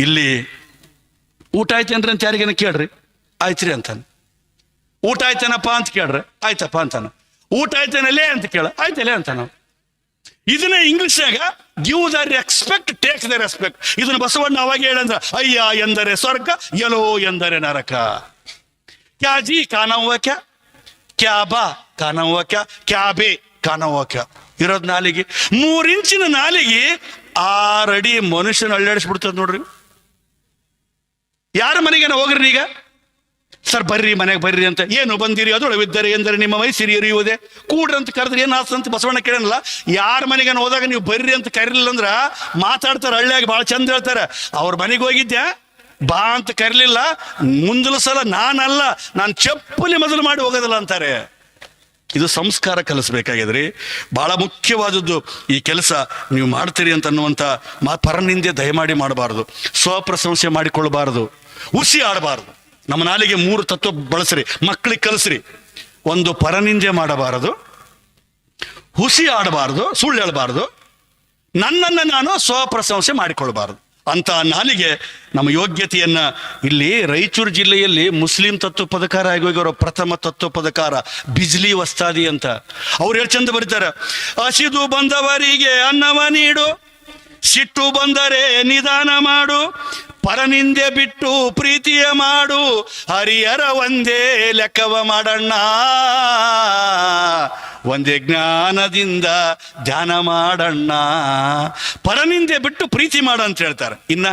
ಇಲ್ಲಿ ಊಟ ಆಯ್ತೇನ್ರಿ ಅಂತ ಯಾರಿಗೇನ ಕೇಳ್ರಿ, ಆಯ್ತ್ರಿ ಅಂತಾನೆ. ಊಟ ಆಯ್ತೇನಪ್ಪ ಅಂತ ಕೇಳ್ರಿ, ಆಯ್ತಪ್ಪ ಅಂತಾನ. ಊಟ ಆಯ್ತೇನಲ್ಲೇ ಅಂತ ಕೇಳ, ಆಯ್ತಲ್ಲೇ ಅಂತಾನ. ಇದನ್ನ ಇಂಗ್ಲಿಷ್ನಾಗ give the respect, take the respect. ಇದನ್ನ ಬಸವಣ್ಣ ಅವಾಗ ಹೇಳಂದ್ರ ಅಯ್ಯ ಎಂದರೆ ಸ್ವರ್ಗ, ಎಲೋ ಎಂದರೆ ನರಕ. ಕ್ಯಾ ಜಿ ಕಾನವ್ವ ಕ್ಯಾ, ಕ್ಯಾ ಬಾ ಕಾನವ್ವ ಕ್ಯಾ, ಕ್ಯಾ ಬೇ ಕಾನವ್ವ ಕ್ಯಾ. ಇರೋದ್ ನಾಲಿಗೆ 3 ಇಂಚಿನ ನಾಲಿಗೆ 6 ಅಡಿ ಮನುಷ್ಯನ ಅಳ್ಳಾಡಿಸ್ಬಿಡ್ತದ ನೋಡ್ರಿ. ಯಾರ ಮನೆಗೇನ ಹೋಗ್ರಿ ಈಗ, ಸರ್ ಬರ್ರಿ ಮನೆಗೆ ಬರ್ರಿ ಅಂತ. ಏನು ಬಂದಿರಿ ಅದೊಳವಿದ್ದರೆ ಎಂದರೆ ನಿಮ್ಮ ಮೈ ಸಿರಿ ಎರಿಯುವುದೇ, ಕೂಡ್ರಿ ಅಂತ ಕರೆದ್ರಿ ಏನ್ ಆಸ್ತಂತ ಬಸವಣ್ಣ ಕೇಳಲ್ಲ. ಯಾರ ಮನೆಗೇನ ಹೋದಾಗ ನೀವು ಬರ್ರಿ ಅಂತ ಕರೀಲಿಲ್ಲ ಅಂದ್ರ ಮಾತಾಡ್ತಾರ, ಹಳ್ಳಿಯಾಗ ಭಾಳ ಚಂದ ಹೇಳ್ತಾರ. ಅವ್ರ ಮನೆಗೆ ಹೋಗಿದ್ದೆ ಬಾ ಅಂತ ಕರೀಲಿಲ್ಲ, ಮುಂದಲ ಸಲ ನಾನಲ್ಲ, ನಾನು ಚಪ್ಪಲಿ ಮೊದಲು ಮಾಡಿ ಹೋಗೋದಿಲ್ಲ ಅಂತಾರೆ. ಇದು ಸಂಸ್ಕಾರ ಕಲಿಸ್ಬೇಕಾಗಿದ್ರಿ. ಬಹಳ ಮುಖ್ಯವಾದದ್ದು ಈ ಕೆಲಸ ನೀವು ಮಾಡ್ತೀರಿ ಅಂತ ಅನ್ನುವಂಥ ಪರನಿಂದೆ ದಯಮಾಡಿ ಮಾಡಬಾರ್ದು. ಸ್ವಪ್ರಶಂಸೆ ಮಾಡಿಕೊಳ್ಬಾರ್ದು, ಹುಸಿ ಆಡಬಾರ್ದು. ನಮ್ಮ ನಾಲಿಗೆ 3 ತತ್ವ ಬಳಸ್ರಿ, ಮಕ್ಕಳಿಗೆ ಕಲಿಸ್ರಿ. ಒಂದು, ಪರನಿಂದೆ ಮಾಡಬಾರದು, ಹುಸಿ ಆಡಬಾರ್ದು, ಸುಳ್ಳು ಹೇಳಬಾರ್ದು, ನನ್ನನ್ನು ನಾನು ಸ್ವಪ್ರಶಂಸೆ ಮಾಡಿಕೊಳ್ಬಾರ್ದು. ಅಂತ ನಾಲಿಗೆ ನಮ್ಮ ಯೋಗ್ಯತೆಯನ್ನ ಇಲ್ಲಿ ರಾಯಚೂರು ಜಿಲ್ಲೆಯಲ್ಲಿ ಮುಸ್ಲಿಂ ತತ್ವ ಪದಕಾರ ಆಗೋಗಿರೋ ಪ್ರಥಮ ತತ್ವ ಪದಕಾರ ಬಿಜ್ಲಿ ವಸ್ತಾದಿ ಅಂತ. ಅವ್ರು ಹೇಳಿ ಚಂದ ಬರೀತಾರೆ, ಹಸಿದು ಬಂದವರಿಗೆ ಅನ್ನವ ನೀಡು, ಸಿಟ್ಟು ಬಂದರೆ ನಿಧಾನ ಮಾಡು, ಪರನಿಂದೆ ಬಿಟ್ಟು ಪ್ರೀತಿಯ ಮಾಡು, ಹರಿಯರ ಒಂದೇ ಲೆಕ್ಕವ ಮಾಡಣ್ಣ, ಒಂದೇ ಜ್ಞಾನದಿಂದ ಧ್ಯಾನ ಮಾಡಣ್ಣ. ಪರನಿಂದೆ ಬಿಟ್ಟು ಪ್ರೀತಿ ಮಾಡು ಅಂತ ಹೇಳ್ತಾರೆ. ಇನ್ನ